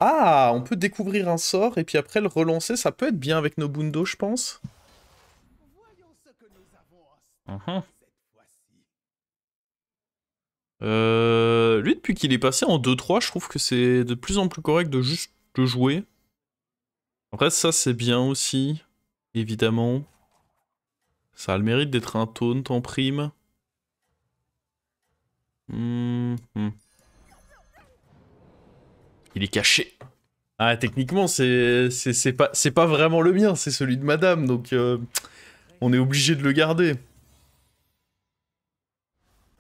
Ah, on peut découvrir un sort et puis après le relancer, ça peut être bien avec Nobundo, je pense. Mhm. Lui, depuis qu'il est passé en 2-3, je trouve que c'est de plus en plus correct de juste de jouer. Après, ça, c'est bien aussi, évidemment. Ça a le mérite d'être un taunt en prime. Mhm. Il est caché. Ah, techniquement, c'est pas vraiment le mien, c'est celui de madame, donc on est obligé de le garder.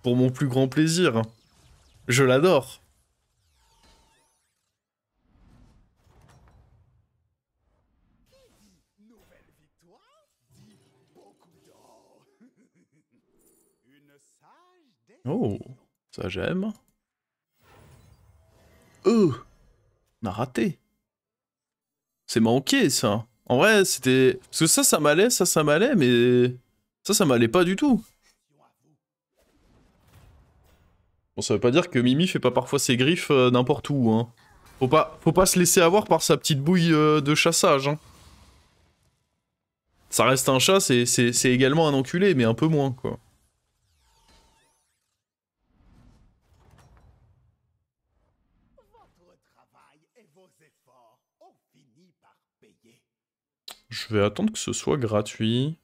Pour mon plus grand plaisir. Je l'adore. Oh, ça j'aime. On a raté. C'est manqué, ça. En vrai, c'était... Parce que ça m'allait, mais... Ça m'allait pas du tout. Bon, ça veut pas dire que Mimi fait pas parfois ses griffes n'importe où, hein. Faut pas se laisser avoir par sa petite bouille de chassage, hein. Ça reste un chat, c'est également un enculé, mais un peu moins, quoi. Je vais attendre que ce soit gratuit.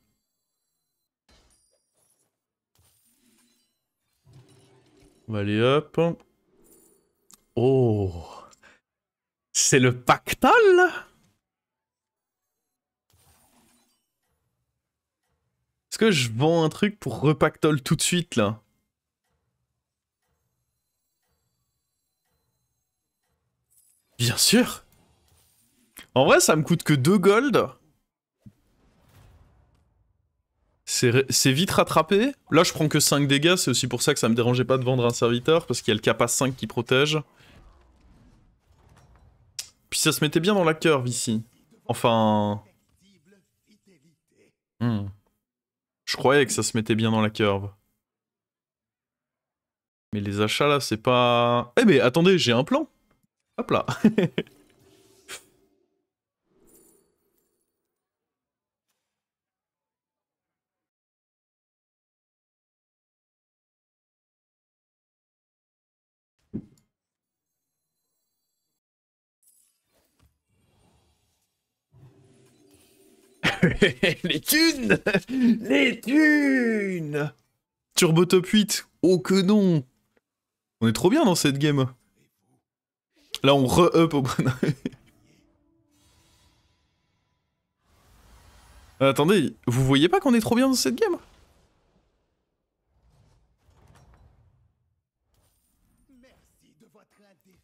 On va aller hop. Oh, c'est le pactole? Est-ce que je vends un truc pour repactole tout de suite, là? Bien sûr. En vrai, ça me coûte que 2 gold. C'est vite rattrapé. Là, je prends que 5 dégâts. C'est aussi pour ça que ça me dérangeait pas de vendre un serviteur. Parce qu'il y a le capa 5 qui protège. Puis ça se mettait bien dans la curve ici. Enfin... hmm. Je croyais que ça se mettait bien dans la curve. Mais les achats, là, c'est pas... Eh mais attendez, j'ai un plan. Hop là. Les thunes. Les thunes. Turbo top 8. Oh que non. On est trop bien dans cette game. Là, on re-up au bon... Attendez, vous voyez pas qu'on est trop bien dans cette game?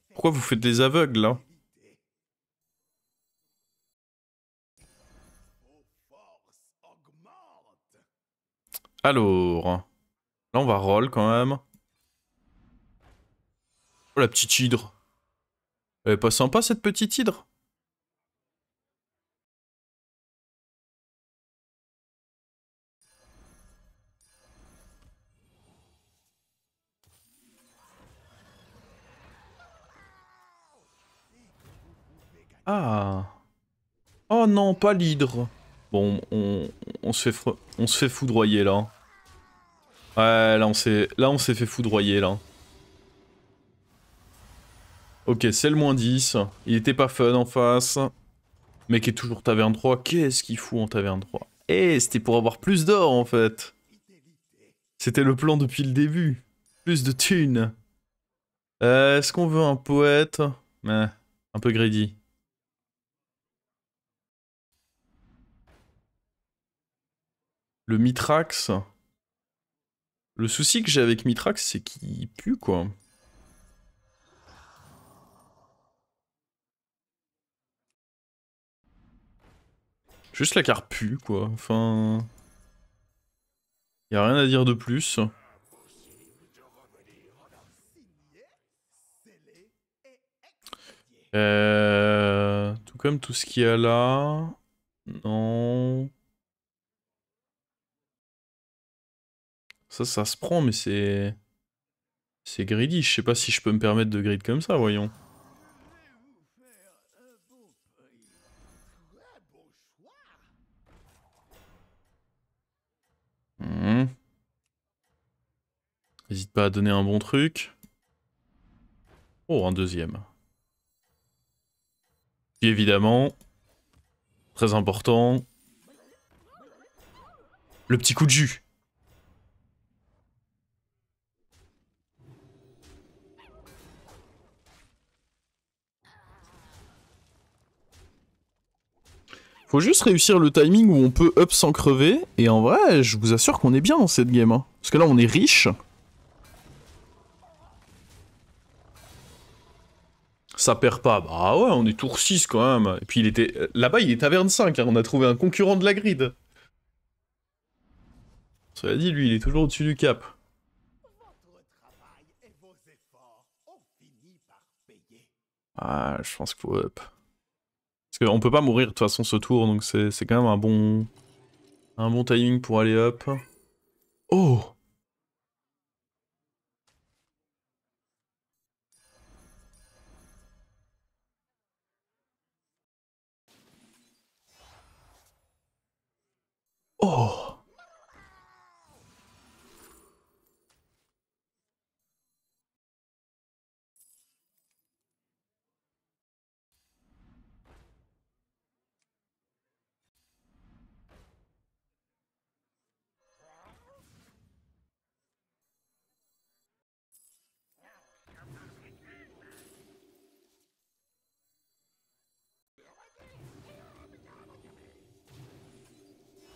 Pourquoi vous faites des aveugles, là? Alors... Là, on va roll, quand même. Oh, la petite hydre. Elle est pas sympa, cette petite hydre? Ah... Oh non, pas l'hydre. Bon, on se fait foudroyer, là. Ouais, là, on s'est fait foudroyer, là. Ok, c'est le -10. Il était pas fun en face. Mec est toujours taverne 3. Qu'est-ce qu'il fout en taverne 3? Eh, c'était pour avoir plus d'or, en fait. C'était le plan depuis le début. Plus de thunes. Est-ce qu'on veut un poète? Un peu greedy. Le Mitrax. Le souci que j'ai avec Mitrax, c'est qu'il pue, quoi. Juste la carte pue, quoi. Enfin... Y a rien à dire de plus. Tout comme tout ce qu'il y a là... Non... Ça se prend, mais c'est... C'est greedy. Je sais pas si je peux me permettre de grid comme ça, voyons. N'hésite pas à donner un bon truc. Oh, un deuxième. Et évidemment, très important, le petit coup de jus. Faut juste réussir le timing où on peut up sans crever, et en vrai, je vous assure qu'on est bien dans cette game. Hein. Parce que là, on est riche. Ça perd pas. Bah ouais, on est tour 6 quand même. Et puis il était... Là-bas, il est taverne 5, hein. On a trouvé un concurrent de la grid. Cela dit, lui, il est toujours au-dessus du cap. Ah, je pense qu'il faut up. Parce qu'on peut pas mourir de toute façon ce tour, donc c'est quand même un bon timing pour aller up. Oh! Oh!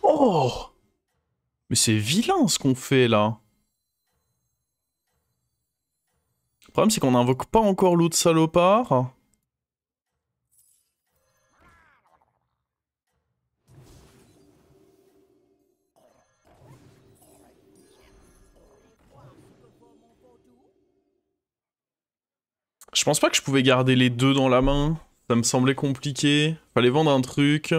Oh! Mais c'est vilain ce qu'on fait là. Le problème c'est qu'on n'invoque pas encore l'autre salopard. Je pense pas que je pouvais garder les deux dans la main. Ça me semblait compliqué. Fallait vendre un truc.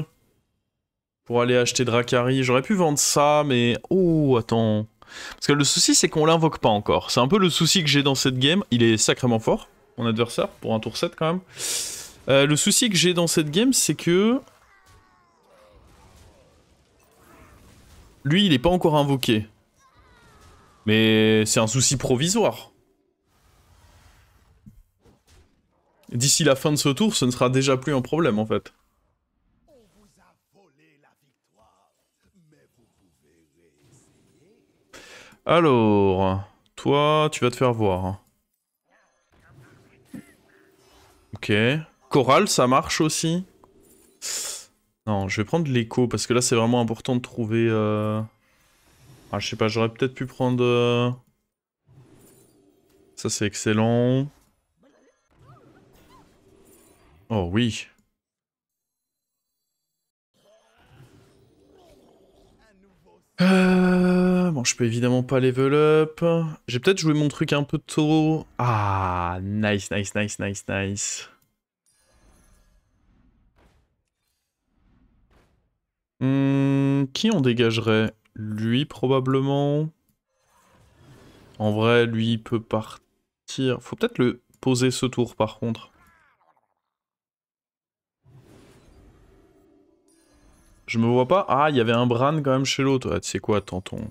Pour aller acheter Dracari. J'aurais pu vendre ça, mais... Oh, attends. Parce que le souci, c'est qu'on l'invoque pas encore. C'est un peu le souci que j'ai dans cette game. Il est sacrément fort, mon adversaire, pour un tour 7 quand même. Le souci que j'ai dans cette game, c'est que... Lui, il est pas encore invoqué. Mais c'est un souci provisoire. D'ici la fin de ce tour, ce ne sera déjà plus un problème, en fait. Alors... Toi, tu vas te faire voir. Ok. Choral, ça marche aussi. Non, je vais prendre l'écho, parce que là, c'est vraiment important de trouver... Ah, je sais pas, j'aurais peut-être pu prendre... Ça, c'est excellent. Oh, oui. Bon, je peux évidemment pas level up. J'ai peut-être joué mon truc un peu tôt. Ah, nice, nice, nice, nice, nice. Qui on dégagerait? Lui, probablement. En vrai, lui, il peut partir. Faut peut-être le poser ce tour, par contre. Je me vois pas. Ah, il y avait un Bran quand même chez l'autre. Ouais, tu sais quoi, tonton.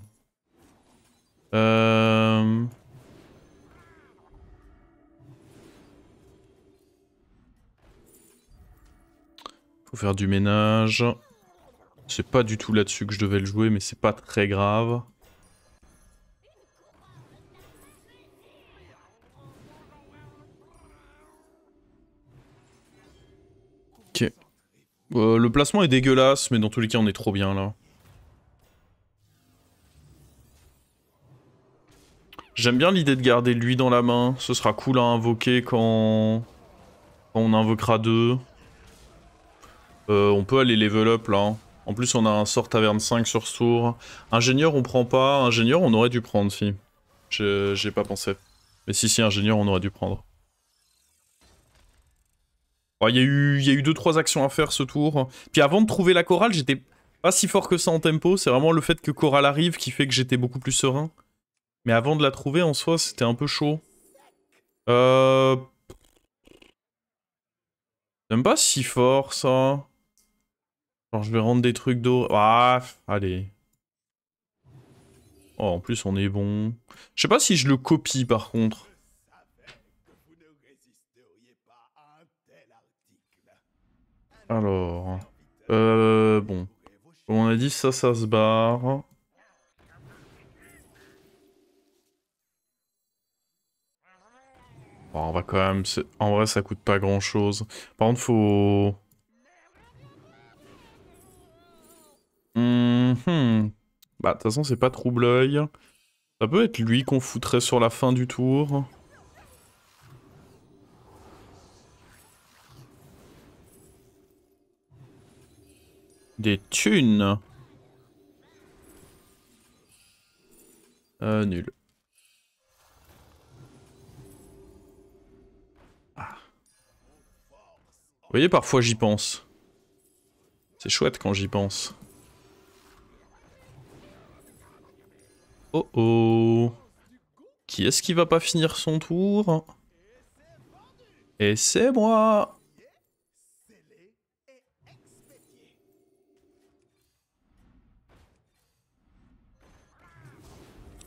Faut faire du ménage. C'est pas du tout là-dessus que je devais le jouer, mais c'est pas très grave. Ok. Le placement est dégueulasse, mais dans tous les cas, on est trop bien là. J'aime bien l'idée de garder lui dans la main. Ce sera cool à invoquer quand on invoquera deux. On peut aller level up là. Hein. En plus, on a un sort taverne 5 sur ce tour. Ingénieur, on prend pas. Ingénieur, on aurait dû prendre, si. J'ai pas pensé. Mais si, ingénieur, on aurait dû prendre. Il y a eu 2-3 actions à faire ce tour. Puis avant de trouver la chorale, j'étais pas si fort que ça en tempo. C'est vraiment le fait que chorale arrive qui fait que j'étais beaucoup plus serein. Mais avant de la trouver, en soi, c'était un peu chaud. J'aime pas si fort, ça. Alors je vais rendre des trucs d'eau. Ah, allez. Oh, en plus on est bon. Je sais pas si je le copie par contre. Alors... bon. Comme on a dit, ça se barre. Bon, on va quand même... En vrai, ça coûte pas grand-chose. Par contre, faut... Bah, de toute façon, c'est pas trouble-œil. Ça peut être lui qu'on foutrait sur la fin du tour. Des thunes. Nul. Ah. Vous voyez, parfois j'y pense. C'est chouette quand j'y pense. Oh oh. Qui est-ce qui va pas finir son tour? Et c'est moi!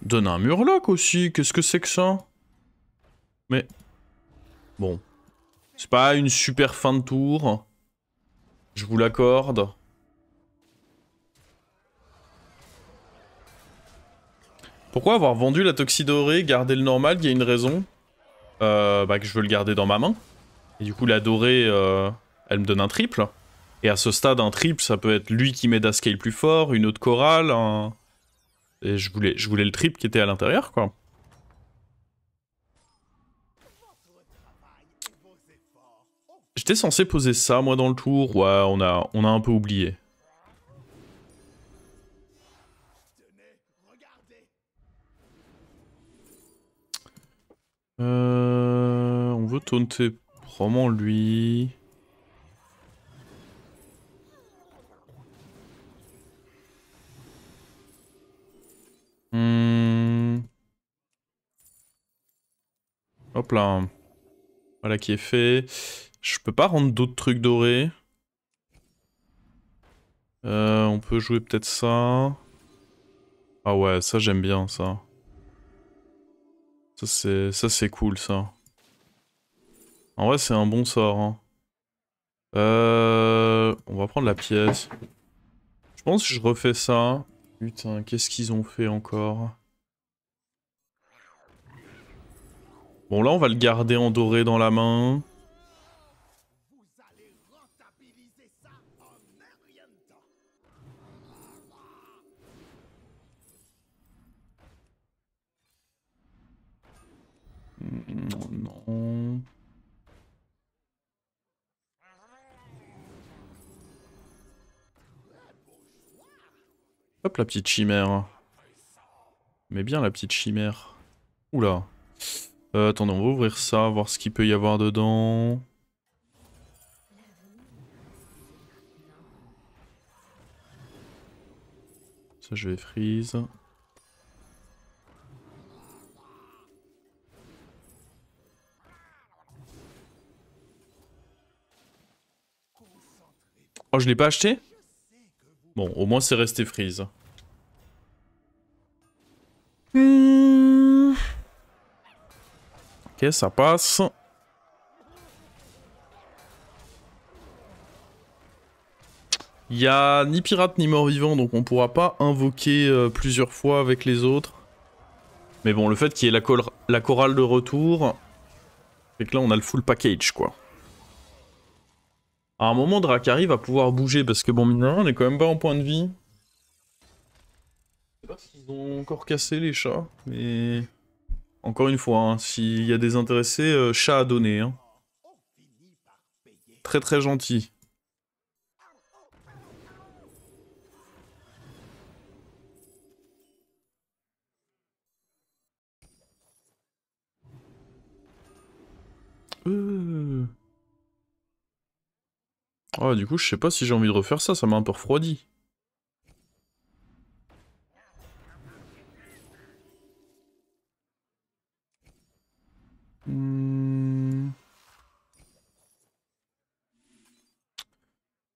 Donne un murloc aussi, qu'est-ce que c'est que ça? Mais... Bon. C'est pas une super fin de tour. Je vous l'accorde. Pourquoi avoir vendu la Toxidorée, garder le normal? Il y a une raison. Bah que je veux le garder dans ma main. Et du coup la dorée, elle me donne un triple. Et à ce stade, un triple, ça peut être lui qui m'aide à scale plus fort, une autre chorale, un... Et je voulais le triple qui était à l'intérieur, quoi. J'étais censé poser ça, moi, dans le tour. Ouais, on a un peu oublié. On veut taunter probablement lui. Hop là. Voilà qui est fait. Je peux pas rendre d'autres trucs dorés. On peut jouer peut-être ça. Ah ouais, ça j'aime bien ça. Ça c'est cool ça. En vrai c'est un bon sort. Hein. On va prendre la pièce. Je pense que je refais ça. Putain, qu'est-ce qu'ils ont fait encore? Bon là on va le garder en doré dans la main. Non. Hop la petite chimère. Mais bien la petite chimère. Oula. Attendez, on va ouvrir ça, voir ce qu'il peut y avoir dedans. Ça je vais freeze. Oh, je l'ai pas acheté? Bon, au moins c'est resté freeze. Ok, ça passe. Il y a ni pirate ni mort-vivant, donc on pourra pas invoquer plusieurs fois avec les autres. Mais bon, le fait qu'il y ait la chorale de retour, fait que là on a le full package, quoi. À un moment, Drakari va pouvoir bouger, parce que bon, mine de rien, on est quand même pas en point de vie. Je sais pas s'ils ont encore cassé les chats, mais... Encore une fois, hein, s'il y a des intéressés, chat à donner. Hein. Très très gentil. Oh, du coup, je sais pas si j'ai envie de refaire ça, ça m'a un peu refroidi.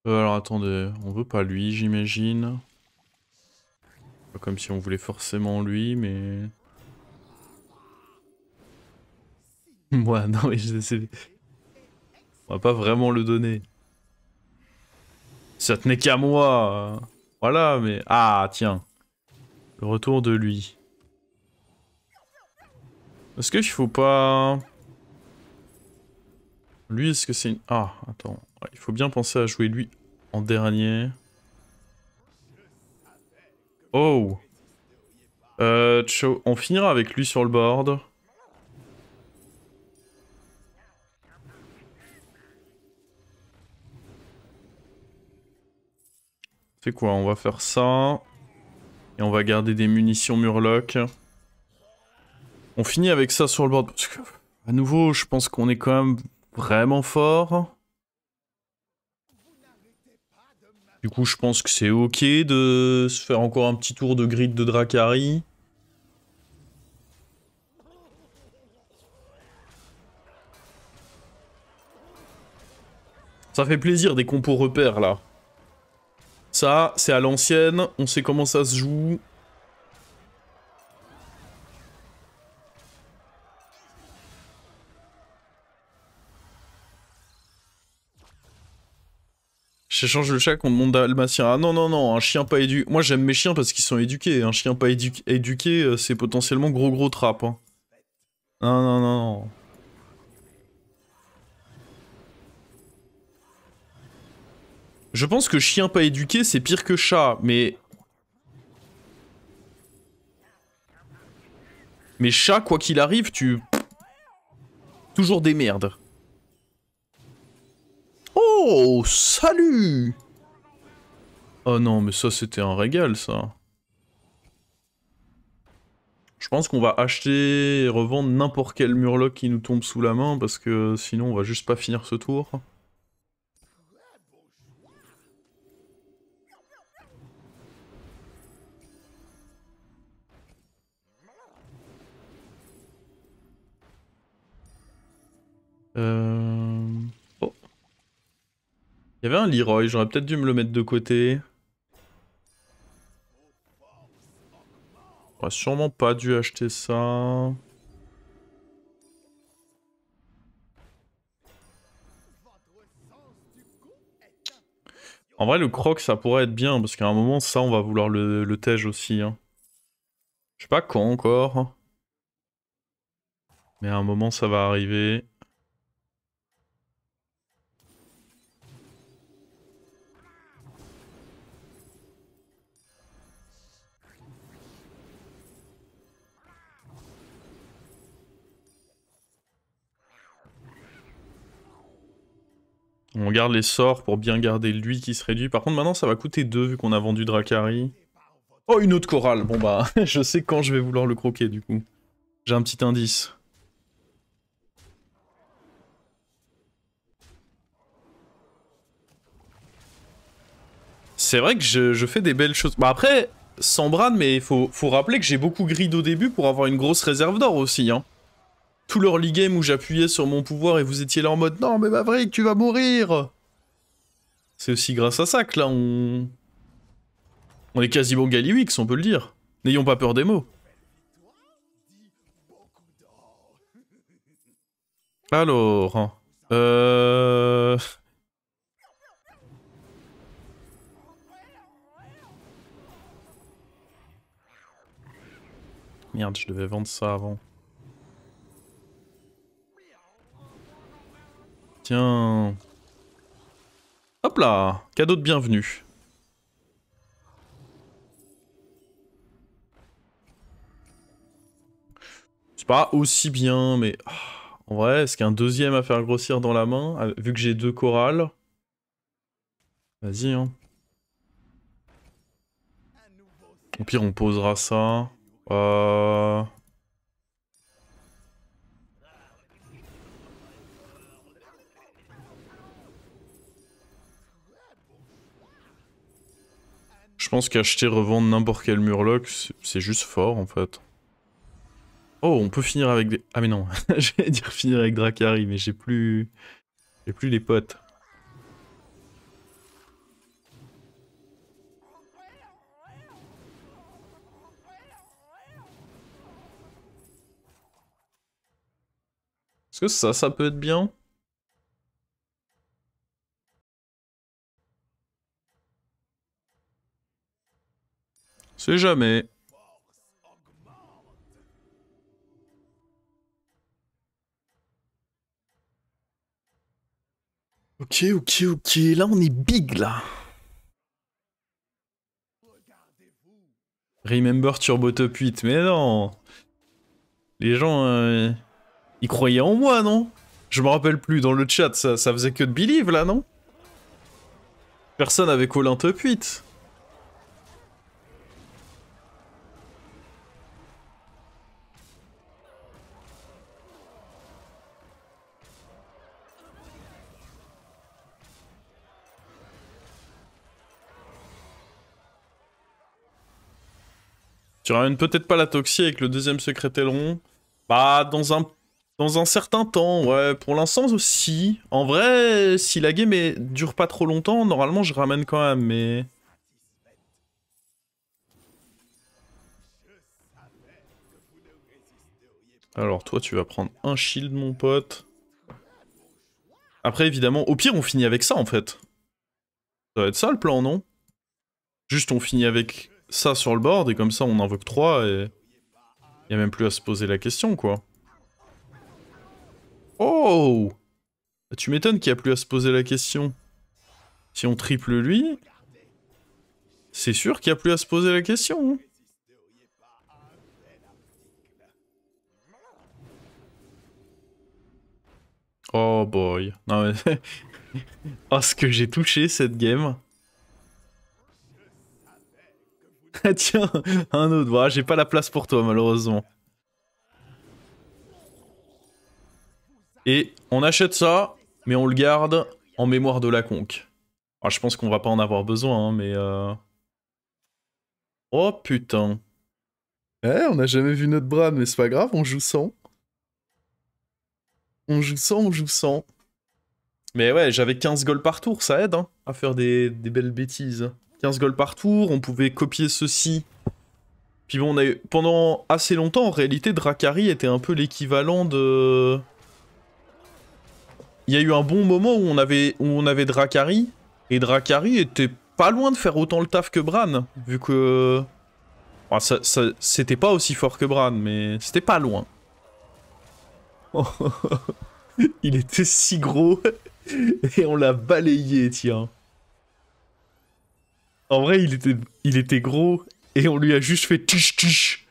Alors attendez, on veut pas lui, j'imagine. Pas comme si on voulait forcément lui, mais... Ouais, non mais on va pas vraiment le donner. Ça tenait qu'à moi. Voilà, mais... Ah, tiens. Le retour de lui. Est-ce qu'il faut pas... Lui, est-ce que c'est une... Ah, attends. Ouais, il faut bien penser à jouer lui en dernier. Oh. On finira avec lui sur le board. C'est quoi? On va faire ça. Et on va garder des munitions Murloc. On finit avec ça sur le board. Parce que, à nouveau, je pense qu'on est quand même vraiment fort. Du coup, je pense que c'est ok de se faire encore un petit tour de grid de Dracari. Ça fait plaisir des compos repères là. Ça, c'est à l'ancienne, on sait comment ça se joue. J'échange le chat contre mon dalmatien. Ah non, non, non, un chien pas éduqué. Moi j'aime mes chiens parce qu'ils sont éduqués. Un chien pas éduqué, c'est potentiellement gros trap. Hein. Non, non, non, non. Je pense que chien pas éduqué, c'est pire que chat, mais... Mais chat, quoi qu'il arrive, tu... Toujours des merdes. Oh, salut! Oh non, mais ça c'était un régal, ça. Je pense qu'on va acheter et revendre n'importe quel murloc qui nous tombe sous la main, parce que sinon on va juste pas finir ce tour. Oh. Il y avait un Leroy, j'aurais peut-être dû me le mettre de côté. J'aurais sûrement pas dû acheter ça. En vrai, le croc, ça pourrait être bien, parce qu'à un moment, ça, on va vouloir le tège aussi. Hein. Je sais pas quand encore. Mais à un moment, ça va arriver. On garde les sorts pour bien garder lui qui se réduit. Par contre, maintenant, ça va coûter 2 vu qu'on a vendu Dracari. Oh, une autre chorale. Bon bah, je sais quand je vais vouloir le croquer, du coup. J'ai un petit indice. C'est vrai que je fais des belles choses. Bah après, sans Bran, mais faut rappeler que j'ai beaucoup grid au début pour avoir une grosse réserve d'or aussi, hein. Tout l'early game où j'appuyais sur mon pouvoir et vous étiez là en mode « Non mais Maverick, tu vas mourir !» C'est aussi grâce à ça que là on... On est quasiment Gallywix, on peut le dire. N'ayons pas peur des mots. Alors... Merde, je devais vendre ça avant. Tiens... Hop là, cadeau de bienvenue. C'est pas aussi bien, mais... En vrai, est-ce qu'un deuxième à faire grossir dans la main, vu que j'ai 2 chorales... Vas-y, hein. Au pire, on posera ça. Je pense qu'acheter, revendre n'importe quel murloc, c'est juste fort, en fait. Oh, on peut finir avec des... Ah mais non, j'allais dire finir avec Dracari, mais j'ai plus... J'ai plus les potes. que ça peut être bien? C'est jamais. Ok, là on est big là. Remember Turbo Top 8, mais non. Les gens, ils croyaient en moi, non? Je me rappelle plus, dans le chat, ça faisait que de believe là, non? Personne avait Colin Top 8. Tu ramènes peut-être pas la Toxie avec le deuxième secret aileron. Bah, dans un certain temps, ouais. Pour l'instant aussi. En vrai, si la game dure pas trop longtemps, normalement je ramène quand même, mais... Alors toi, tu vas prendre un shield, mon pote. Après, évidemment, au pire, on finit avec ça, en fait. Ça va être ça, le plan, non? Juste, on finit avec ça sur le board, et comme ça, on invoque 3, et... Y a même plus à se poser la question, quoi. Oh! Tu m'étonnes qu'il y a plus à se poser la question. Si on triple lui... C'est sûr qu'il y a plus à se poser la question, hein. Oh boy. Non mais... oh, ce que j'ai touché, cette game. Ah tiens, un autre. Voilà, j'ai pas la place pour toi, malheureusement. Et on achète ça, mais on le garde en mémoire de la conque. Ah, je pense qu'on va pas en avoir besoin, hein, mais... Oh putain. Eh, on n'a jamais vu notre Bran, mais c'est pas grave, on joue sans. On joue sans, on joue sans. Mais ouais, j'avais 15 goals par tour, ça aide, hein, à faire des belles bêtises. 15 goals par tour, on pouvait copier ceci. Puis bon, pendant assez longtemps, en réalité, Drakari était un peu l'équivalent de... Il y a eu un bon moment où on avait Drakari, et Drakari était pas loin de faire autant le taf que Bran, vu que... Enfin, c'était pas aussi fort que Bran, mais c'était pas loin. Il était si gros, et on l'a balayé, tiens. En vrai, il était gros, et on lui a juste fait tiche tiche.